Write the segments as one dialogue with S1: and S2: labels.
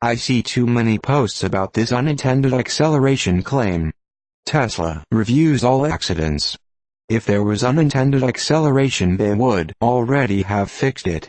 S1: I see too many posts about this unintended acceleration claim. Tesla reviews all accidents. If there was unintended acceleration, they would already have fixed it.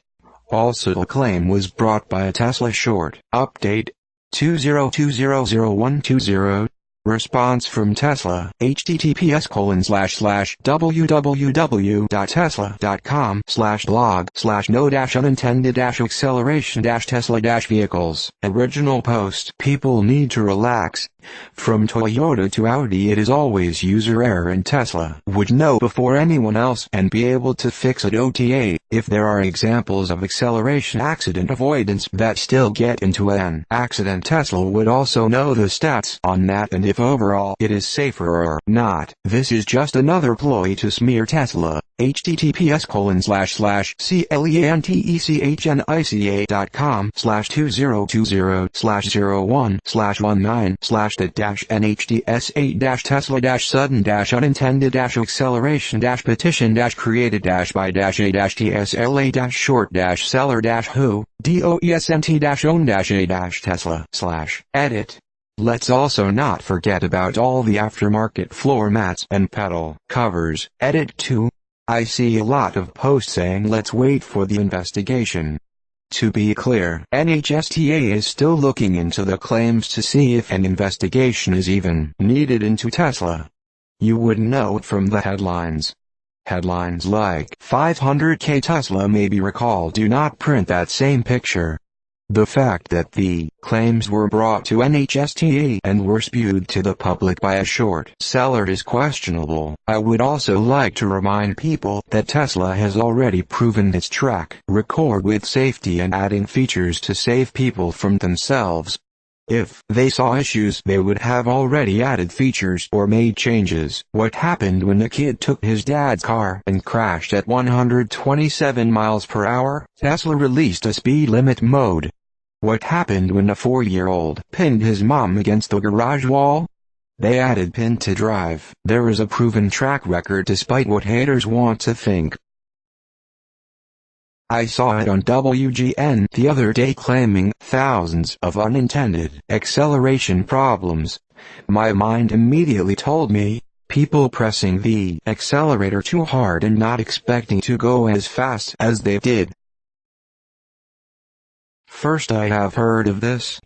S1: Also, the claim was brought by a Tesla short update 20200120. Response from Tesla, https://www.tesla.com/blog/no-unintended-acceleration-tesla-vehicles. Original post. People need to relax. From Toyota to Audi, it is always user error, and Tesla would know before anyone else and be able to fix it. OTA. If there are examples of acceleration accident avoidance that still get into an accident, Tesla would also know the stats on that and if overall it is safer or not. This is just another ploy to smear Tesla. https://cleant/c-LENT/nt-8-tesla-sudden-nt-acceleration-petition-created-by-a-short-seller-who DOESNT-own-a-Tesla/edit. Let's also not forget about all the aftermarket floor mats and pedal covers. Edit 2. I see a lot of posts saying let's wait for the investigation. To be clear, NHTSA is still looking into the claims to see if an investigation is even needed into Tesla. You would know it from the headlines. Headlines like 500K Tesla may be recalled do not print that same picture. The fact that the claims were brought to NHTSA and were spewed to the public by a short seller is questionable. I would also like to remind people that Tesla has already proven its track record with safety and adding features to save people from themselves. If they saw issues, they would have already added features or made changes. What happened when a kid took his dad's car and crashed at 127 miles per hour? Tesla released a speed limit mode. What happened when a 4-year-old pinned his mom against the garage wall? They added pin to drive. There is a proven track record despite what haters want to think. I saw it on WGN the other day claiming thousands of unintended acceleration problems. My mind immediately told me, people pressing the accelerator too hard and not expecting to go as fast as they did. First, I have heard of this.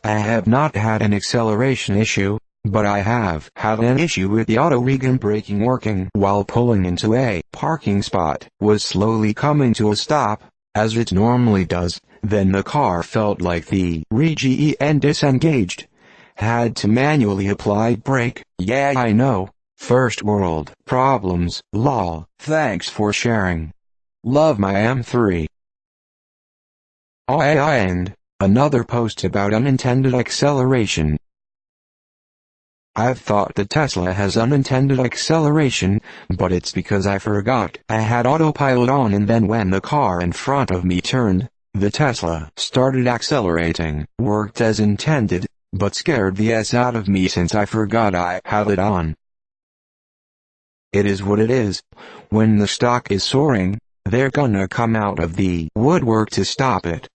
S1: I have not had an acceleration issue, but I have had an issue with the auto regen braking working while pulling into a parking spot. Was slowly coming to a stop, as it normally does, then the car felt like the regen disengaged. Had to manually apply brake. Yeah, I know. First world problems, lol. Thanks for sharing. Love my M3. And another post about unintended acceleration. I've thought that Tesla has unintended acceleration, but it's because I forgot I had autopilot on, and then when the car in front of me turned, the Tesla started accelerating. Worked as intended, but scared the S out of me since I forgot I had it on. It is what it is. When the stock is soaring, they're gonna come out of the woodwork to stop it.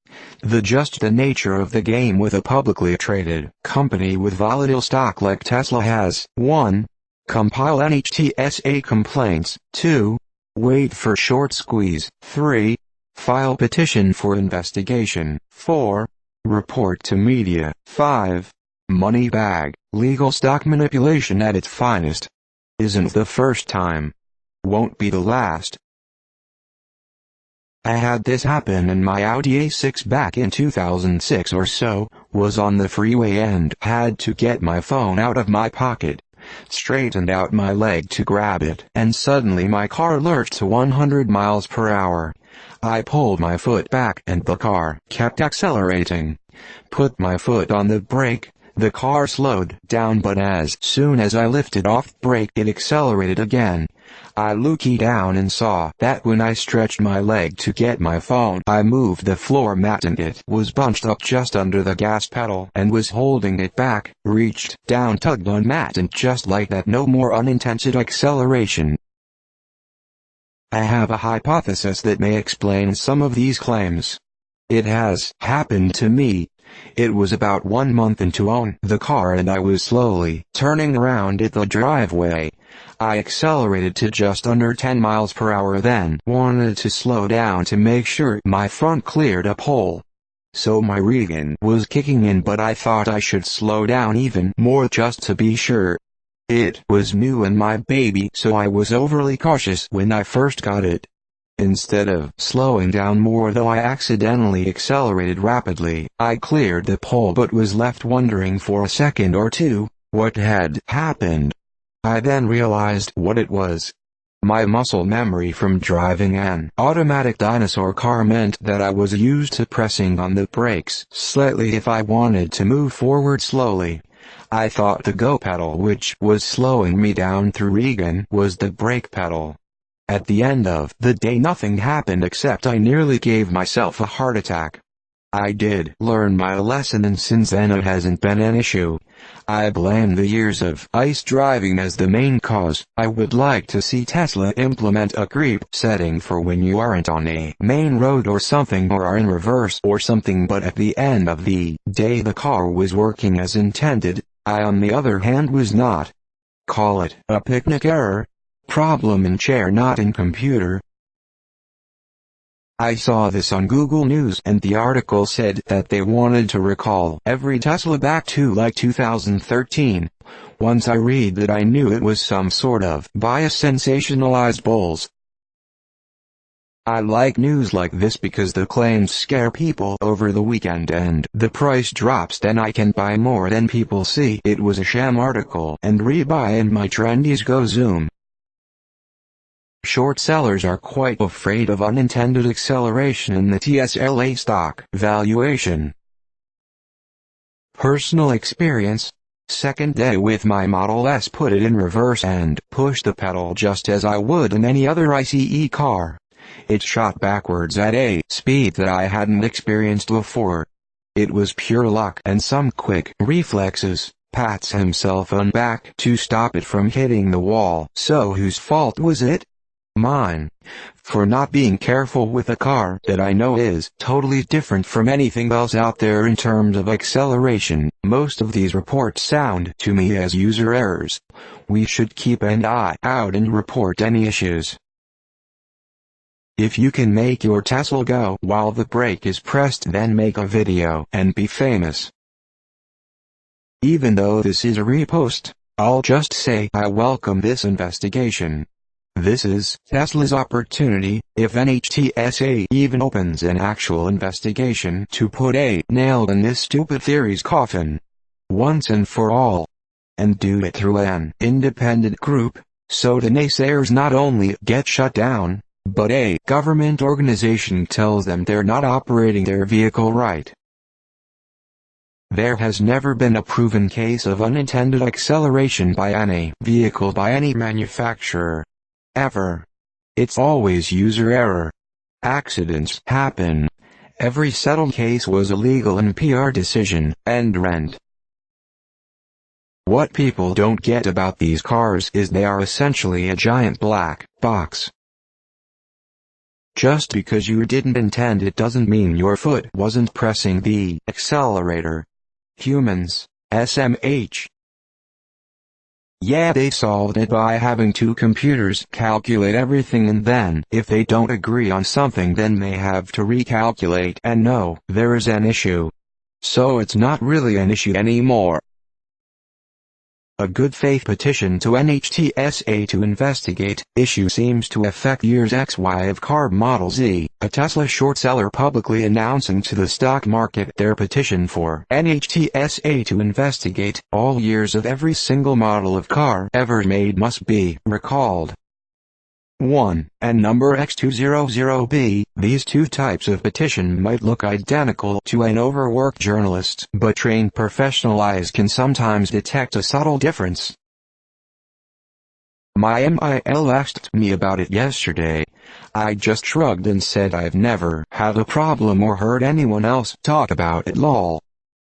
S1: Just the nature of the game with a publicly traded company with volatile stock like Tesla has. 1. Compile NHTSA complaints. 2. Wait for short squeeze. 3. File petition for investigation. 4. Report to media. 5. Money bag. Legal stock manipulation at its finest. Isn't the first time. Won't be the last. I had this happen in my Audi A6 back in 2006 or so. Was on the freeway and had to get my phone out of my pocket. Straightened out my leg to grab it, and suddenly my car lurched to 100 miles per hour. I pulled my foot back and the car kept accelerating. Put my foot on the brake. The car slowed down, but as soon as I lifted off brake it accelerated again. I looked down and saw that when I stretched my leg to get my phone, I moved the floor mat and it was bunched up just under the gas pedal and was holding it back. Reached down, tugged on mat, and just like that, no more unintended acceleration. I have a hypothesis that may explain some of these claims. It has happened to me. It was about 1 month into owning the car and I was slowly turning around at the driveway. I accelerated to just under 10 miles per hour, then wanted to slow down to make sure my front cleared a pole. So my regan was kicking in, but I thought I should slow down even more just to be sure. It was new and my baby, so I was overly cautious when I first got it. Instead of slowing down more, though I accidentally accelerated rapidly, I cleared the pole but was left wondering for a second or two what had happened. I then realized what it was. My muscle memory from driving an automatic dinosaur car meant that I was used to pressing on the brakes slightly if I wanted to move forward slowly. I thought the go pedal, which was slowing me down through regan, was the brake pedal. At the end of the day nothing happened except I nearly gave myself a heart attack. I did learn my lesson and since then it hasn't been an issue. I blame the years of ice driving as the main cause. I would like to see Tesla implement a creep setting for when you aren't on a main road or something, or are in reverse or something, but at the end of the day the car was working as intended. I on the other hand was not. Call it a picnic error. Problem in chair, not in computer. I saw this on Google News and the article said that they wanted to recall every Tesla back to like 2013. Once I read that I knew it was some sort of bias sensationalized bulls. I like news like this because the claims scare people over the weekend and the price drops, then I can buy more than people see it was a sham article and rebuy and my trendies go zoom. Short sellers are quite afraid of unintended acceleration in the Tesla stock valuation. Personal experience. Second day with my Model S, put it in reverse and pushed the pedal just as I would in any other ICE car. It shot backwards at a speed that I hadn't experienced before. It was pure luck and some quick reflexes. Pats himself on back to stop it from hitting the wall. So whose fault was it? Mine. For not being careful with a car that I know is totally different from anything else out there in terms of acceleration. Most of these reports sound to me as user errors. We should keep an eye out and report any issues. If you can make your Tesla go while the brake is pressed, then make a video and be famous. Even though this is a repost, I'll just say I welcome this investigation. This is Tesla's opportunity, if NHTSA even opens an actual investigation, to put a nail in this stupid theory's coffin. Once and for all. And do it through an independent group, so the naysayers not only get shut down, but a government organization tells them they're not operating their vehicle right. There has never been a proven case of unintended acceleration by any vehicle by any manufacturer. Ever. It's always user error. Accidents happen. Every settled case was a legal and PR decision, end rent. What people don't get about these cars is they are essentially a giant black box. Just because you didn't intend it doesn't mean your foot wasn't pressing the accelerator. Humans, SMH. Yeah, they solved it by having two computers calculate everything, and then, if they don't agree on something, then they have to recalculate, and no, there is an issue. So it's not really an issue anymore. A good faith petition to NHTSA to investigate issue seems to affect years XY of car Model Z, a Tesla short seller publicly announcing to the stock market their petition for NHTSA to investigate all years of every single model of car ever made must be recalled. 1, and number X200B. These two types of petition might look identical to an overworked journalist, but trained professional eyes can sometimes detect a subtle difference. My MIL asked me about it yesterday. I just shrugged and said I've never had a problem or heard anyone else talk about it, lol.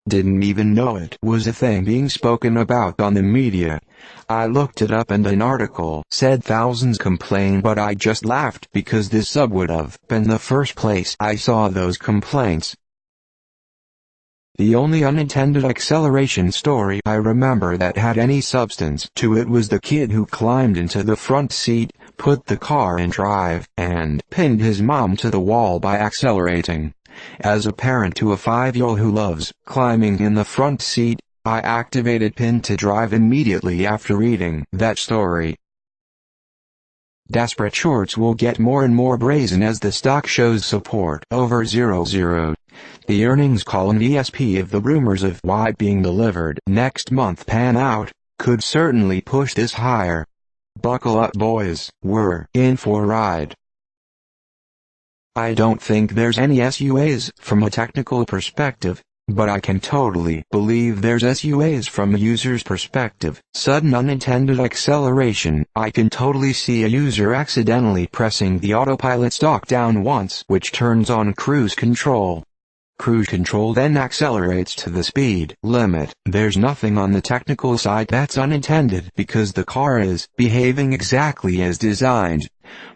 S1: Didn't even know it was a thing being spoken about on the media. I looked it up and an article said thousands complain, but I just laughed because this sub would have been the first place I saw those complaints. The only unintended acceleration story I remember that had any substance to it was the kid who climbed into the front seat, put the car in drive, and pinned his mom to the wall by accelerating. As a parent to a 5-year-old who loves climbing in the front seat, I activated pin to drive immediately after reading that story. Desperate shorts will get more and more brazen as the stock shows support over 00. The earnings call and ESP of the rumors of Y being delivered next month pan out, could certainly push this higher. Buckle up boys, we're in for a ride. I don't think there's any SUAs from a technical perspective, but I can totally believe there's SUAs from a user's perspective. Sudden unintended acceleration. I can totally see a user accidentally pressing the autopilot stalk down once, which turns on cruise control. Cruise control then accelerates to the speed limit. There's nothing on the technical side that's unintended because the car is behaving exactly as designed.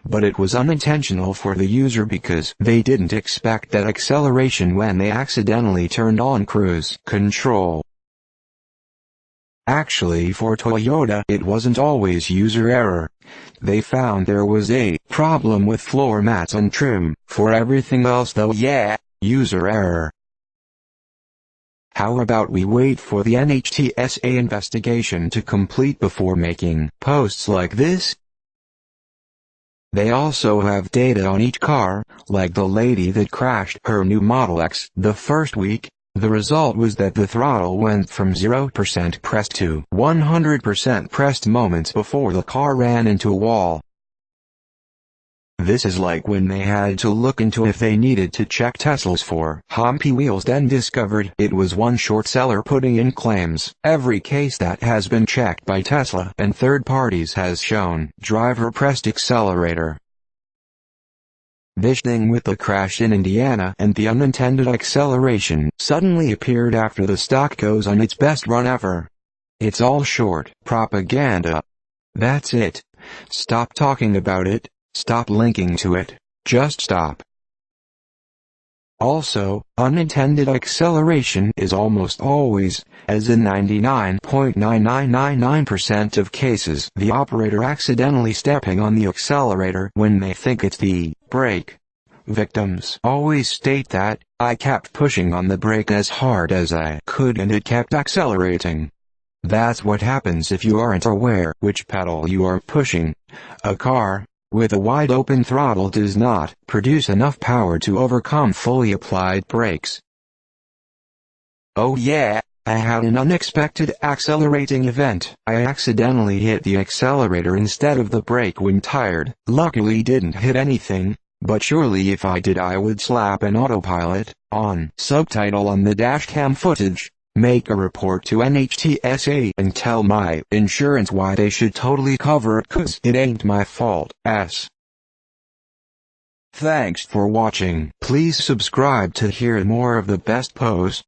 S1: But it was unintentional for the user because they didn't expect that acceleration when they accidentally turned on cruise control. Actually, for Toyota it wasn't always user error. They found there was a problem with floor mats and trim. For everything else though, yeah, user error. How about we wait for the NHTSA investigation to complete before making posts like this? They also have data on each car, like the lady that crashed her new Model X the first week. The result was that the throttle went from 0% pressed to 100% pressed moments before the car ran into a wall. This is like when they had to look into if they needed to check Teslas for humpy wheels, then discovered it was one short seller putting in claims. Every case that has been checked by Tesla and third parties has shown driver pressed accelerator. This thing with the crash in Indiana and the unintended acceleration suddenly appeared after the stock goes on its best run ever. It's all short propaganda. That's it. Stop talking about it. Stop linking to it. Just stop. Also, unintended acceleration is almost always, as in 99.9999% of cases, the operator accidentally stepping on the accelerator when they think it's the brake. Victims always state that, I kept pushing on the brake as hard as I could and it kept accelerating. That's what happens if you aren't aware which pedal you are pushing. A car with a wide-open throttle does not produce enough power to overcome fully applied brakes. Oh yeah, I had an unexpected accelerating event. I accidentally hit the accelerator instead of the brake when tired. Luckily didn't hit anything, but surely if I did I would slap an autopilot on subtitle on the dashcam footage. Make a report to NHTSA and tell my insurance why they should totally cover it, 'cause it ain't my fault. Thanks for watching. Please subscribe to hear more of the best posts.